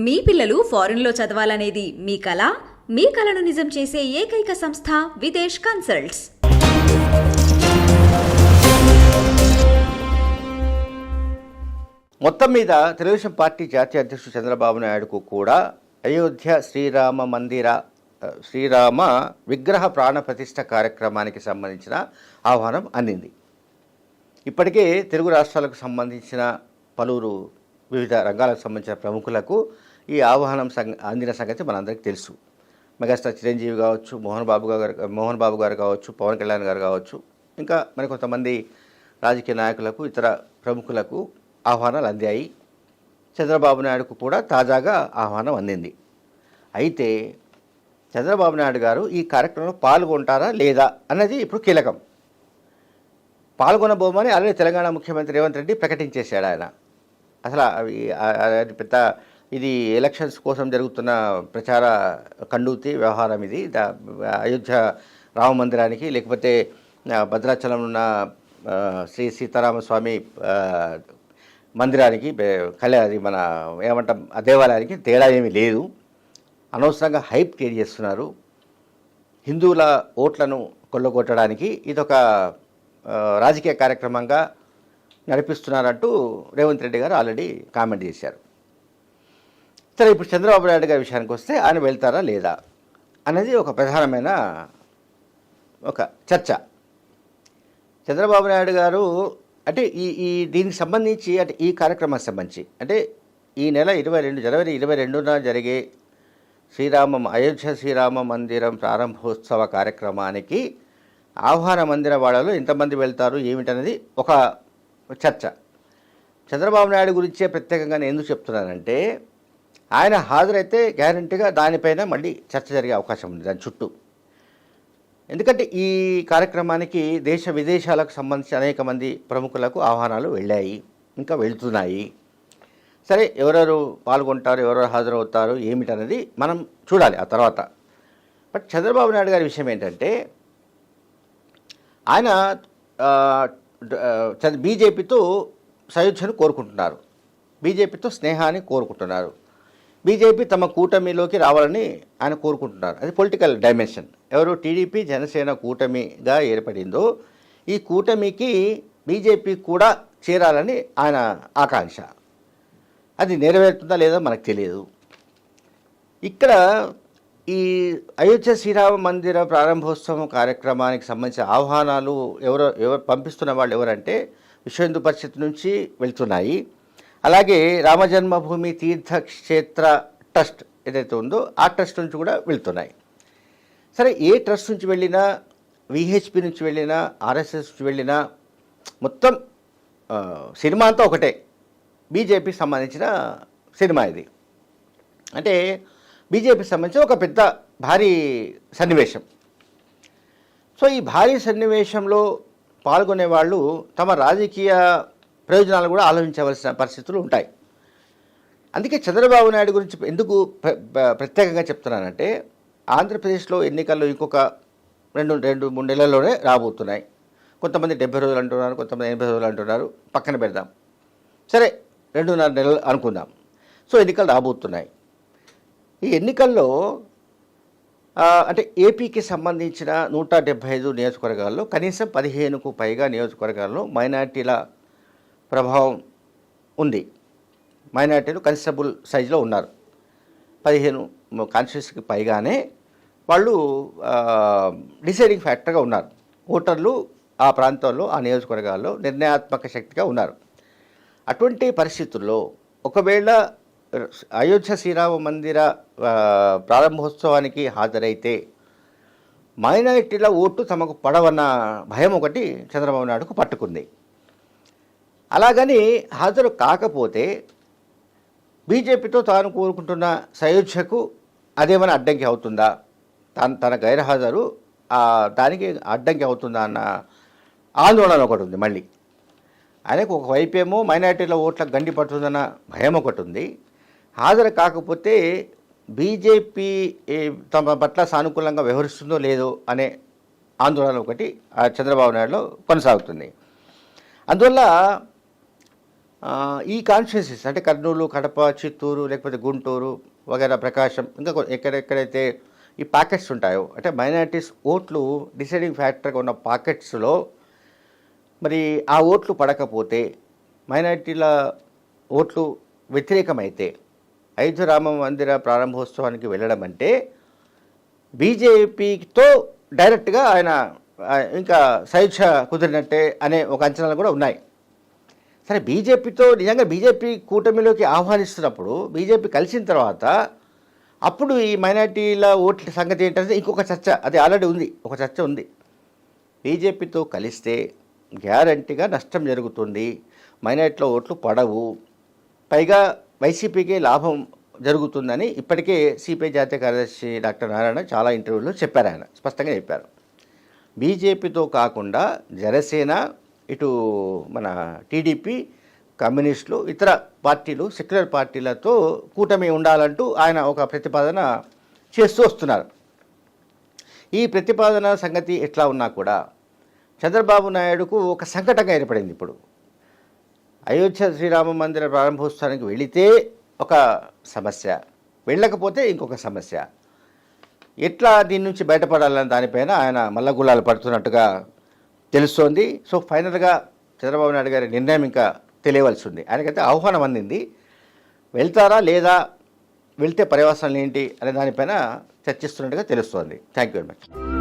మీ పిల్లలు ఫారెన్లో చదవాలనేది మీ కల? మీ కలను నిజం చేసే ఏకైక సంస్థ విదేశ్ కన్సల్ట్స్. మొత్తం మీద తెలుగుదేశం పార్టీ జాతీయ అధ్యక్షుడు చంద్రబాబు నాయుడుకు కూడా అయోధ్య శ్రీరామ విగ్రహ ప్రాణ ప్రతిష్ఠ కార్యక్రమానికి సంబంధించిన ఆహ్వానం అందింది. ఇప్పటికే తెలుగు రాష్ట్రాలకు సంబంధించిన పలువురు వివిధ రంగాలకు సంబంధించిన ప్రముఖులకు ఈ ఆహ్వానం అందిన సంగతి మనందరికీ తెలుసు. మెగాస్టార్ చిరంజీవి కావచ్చు, మోహన్ బాబు గారు కావచ్చు, పవన్ కళ్యాణ్ గారు కావచ్చు, ఇంకా మరికొంతమంది రాజకీయ నాయకులకు, ఇతర ప్రముఖులకు ఆహ్వానాలు అందాయి. చంద్రబాబు నాయుడుకు కూడా తాజాగా ఆహ్వానం అందింది. అయితే చంద్రబాబు నాయుడు గారు ఈ కార్యక్రమంలో పాల్గొంటారా లేదా అన్నది ఇప్పుడు కీలకం. పాల్గొనబోమని ఆల్రెడీ తెలంగాణ ముఖ్యమంత్రి రేవంత్ రెడ్డి ప్రకటించేశాడు. ఆయన అసలు పెద్ద ఇది ఎలక్షన్స్ కోసం జరుగుతున్న ప్రచార కండూతి వ్యవహారం. ఇది అయోధ్య రామ మందిరానికి, లేకపోతే భద్రాచలం ఉన్న శ్రీ సీతారామస్వామి మందిరానికి, అది మన ఏమంటాం ఆ దేవాలయానికి తేడా ఏమీ లేదు. అనవసరంగా హైప్ క్రియేట్ చేస్తున్నారు. హిందువుల ఓట్లను కొల్లగొట్టడానికి ఇదొక రాజకీయ కార్యక్రమంగా నడిపిస్తున్నారంటూ రేవంత్ రెడ్డి గారు ఆల్రెడీ కామెంట్ చేశారు. సరే, ఇప్పుడు చంద్రబాబు నాయుడు గారి విషయానికి వస్తే ఆయన వెళ్తారా లేదా అనేది ఒక ప్రధానమైన ఒక చర్చ. చంద్రబాబు నాయుడు గారు అంటే దీనికి సంబంధించి, అంటే ఈ కార్యక్రమానికి సంబంధించి, అంటే ఈ నెల జనవరి 22న జరిగే అయోధ్య శ్రీరామ మందిరం ప్రారంభోత్సవ కార్యక్రమానికి ఆహ్వానం అందిన వాళ్ళలో ఎంతమంది వెళ్తారు ఏమిటనేది ఒక చర్చ. చంద్రబాబు నాయుడు గురించే ప్రత్యేకంగా నేను ఎందుకు చెప్తున్నానంటే, ఆయన హాజరైతే గ్యారంటీగా దానిపైన మళ్ళీ చర్చ జరిగే అవకాశం ఉంది దాని చుట్టూ. ఎందుకంటే ఈ కార్యక్రమానికి దేశ విదేశాలకు సంబంధించి అనేక మంది ప్రముఖులకు ఆహ్వానాలు వెళ్ళాయి, ఇంకా వెళ్తున్నాయి. సరే, ఎవరెవరు పాల్గొంటారు, ఎవరెవరు హాజరవుతారు ఏమిటనేది మనం చూడాలి ఆ తర్వాత. బట్ చంద్రబాబు నాయుడు గారి విషయం ఏంటంటే, ఆయన బీజేపీతో సయోధ్యను కోరుకుంటున్నారు, బీజేపీతో స్నేహాన్ని కోరుకుంటున్నారు, బీజేపీ తమ కూటమిలోకి రావాలని ఆయన కోరుకుంటున్నారు. అది పొలిటికల్ డైమెన్షన్. ఎవరు టీడీపీ జనసేన కూటమిగా ఏర్పడిందో ఈ కూటమికి బీజేపీ కూడా చేరాలని ఆయన ఆకాంక్ష. అది నెరవేరుతుందా లేదా మనకు తెలియదు. ఇక్కడ ఈ అయోధ్య శ్రీరామ మందిర ప్రారంభోత్సవం కార్యక్రమానికి సంబంధించిన ఆహ్వానాలు ఎవరు పంపిస్తున్న వాళ్ళు ఎవరంటే విశ్వ హిందూ పరిషత్ నుంచి వెళ్తున్నాయి. అలాగే రామజన్మభూమి తీర్థక్షేత్ర ట్రస్ట్ ఏదైతే ఉందో ఆ ట్రస్ట్ నుంచి కూడా వెళ్తున్నాయి. సరే, ఏ ట్రస్ట్ నుంచి వెళ్ళినా, విహెచ్పి నుంచి వెళ్ళినా, ఆర్ఎస్ఎస్ నుంచి వెళ్ళినా మొత్తం సినిమా అంతా ఒకటే. బీజేపీకి సంబంధించిన సినిమా ఇది. అంటే బీజేపీకి సంబంధించిన ఒక పెద్ద భారీ సన్నివేశం. సో ఈ భారీ సన్నివేశంలో పాల్గొనే వాళ్ళు తమ రాజకీయ ప్రయోజనాలు కూడా ఆలోచించవలసిన పరిస్థితులు ఉంటాయి. అందుకే చంద్రబాబు నాయుడు గురించి ఎందుకు ప్రత్యేకంగా చెప్తున్నానంటే, ఆంధ్రప్రదేశ్లో ఎన్నికల్లో ఇంకొక 2-3 నెలల్లోనే రాబోతున్నాయి. కొంతమంది 70 రోజులు అంటున్నారు, కొంతమంది 80 రోజులు అంటున్నారు. పక్కన పెడదాం, సరే 2.5 నెలలు అనుకుందాం. సో ఎన్నికలు రాబోతున్నాయి. ఈ ఎన్నికల్లో అంటే ఏపీకి సంబంధించిన 175 నియోజకవర్గాల్లో కనీసం 15కు పైగా నియోజకవర్గాల్లో మైనార్టీల ప్రభావం ఉంది. మైనార్టీలు కన్సిడరబుల్ సైజులో ఉన్నారు. 15 కాన్స్టిట్యూన్సీకి పైగానే వాళ్ళు డిసైడింగ్ ఫ్యాక్టర్గా ఉన్నారు. ఓటర్లు ఆ ప్రాంతంలో, ఆ నియోజకవర్గాల్లో నిర్ణయాత్మక శక్తిగా ఉన్నారు. అటువంటి పరిస్థితుల్లో ఒకవేళ అయోధ్య శ్రీరామ మందిర ప్రారంభోత్సవానికి హాజరైతే మైనారిటీల ఓటు తమకు పడవన్న భయం ఒకటి చంద్రబాబు నాయుడుకు పట్టుకుంది. అలాగని హాజరు కాకపోతే బీజేపీతో తాను కోరుకుంటున్న సయోధ్యకు అదేమైనా అడ్డంకి అవుతుందా, తన గైర్హాజరు దానికి అడ్డంకి అవుతుందా అన్న ఆందోళన ఒకటి ఉంది. మళ్ళీ ఆయనకు ఒకవైపేమో మైనారిటీల ఓట్లకు గండి పడుతుందన్న భయం ఒకటి ఉంది. హాజరు కాకపోతే బీజేపీ తమ పట్ల సానుకూలంగా వ్యవహరిస్తుందో లేదో అనే ఆందోళన ఒకటి చంద్రబాబు నాయుడులో కొనసాగుతుంది. అందువల్ల ఈ కాన్స్టిట్యున్సీస్ అంటే కర్నూలు, కడప, చిత్తూరు, లేకపోతే గుంటూరు వగైరా, ప్రకాశం, ఇంకా ఎక్కడెక్కడైతే ఈ పాకెట్స్ ఉంటాయో, అంటే మైనారిటీస్ ఓట్లు డిసైడింగ్ ఫ్యాక్టర్గా ఉన్న పాకెట్స్లో మరి ఆ ఓట్లు పడకపోతే, మైనారిటీల ఓట్లు వ్యతిరేకమైతే అయోధ్య రామ మందిర ప్రారంభోత్సవానికి వెళ్ళడం అంటే బీజేపీతో డైరెక్ట్గా ఆయన ఇంకా సైచ్ఛ కుదిరినట్టే అనే ఒక అంచనాలు కూడా ఉన్నాయి. సరే, బీజేపీతో నిజంగా బీజేపీ కూటమిలోకి ఆహ్వానిస్తున్నప్పుడు, బీజేపీ కలిసిన తర్వాత అప్పుడు ఈ మైనార్టీల ఓట్ల సంగతి ఏంటంటే ఇంకొక చర్చ, అది ఆల్రెడీ ఉంది, ఒక చర్చ ఉంది. బీజేపీతో కలిస్తే గ్యారంటీగా నష్టం జరుగుతుంది, మైనార్టీల ఓట్లు పడవు, పైగా వైసీపీకి లాభం జరుగుతుందని ఇప్పటికే సిపిఐ జాతీయ కార్యదర్శి డాక్టర్ నారాయణ చాలా ఇంటర్వ్యూలో చెప్పారు. ఆయన స్పష్టంగా చెప్పారు. బీజేపీతో కాకుండా జనసేన, ఇటు మన టీడీపీ, కమ్యూనిస్టులు, ఇతర పార్టీలు, సెక్యులర్ పార్టీలతో కూటమి ఉండాలంటూ ఆయన ఒక ప్రతిపాదన చేస్తూ వస్తున్నారు. ఈ ప్రతిపాదన సంగతి ఎట్లా ఉన్నా కూడా చంద్రబాబు నాయుడుకు ఒక సంకటంగా ఏర్పడింది. ఇప్పుడు అయోధ్య శ్రీరామ మందిర ప్రారంభోత్సవానికి వెళితే ఒక సమస్య, వెళ్ళకపోతే ఇంకొక సమస్య. ఎట్లా దీని నుంచి బయటపడాలని దానిపైన ఆయన మల్లగుల్లాలు పడుతున్నట్టుగా తెలుస్తోంది. సో ఫైనల్గా చంద్రబాబు నాయుడు గారి నిర్ణయం ఇంకా తెలియవలసి ఉంది. ఆయనకైతే ఆహ్వానం అందింది, వెళ్తారా లేదా, వెళ్తే పర్యవసనాలు ఏంటి అనే దానిపైన చర్చిస్తున్నట్టుగా తెలుస్తోంది. Thank you very much.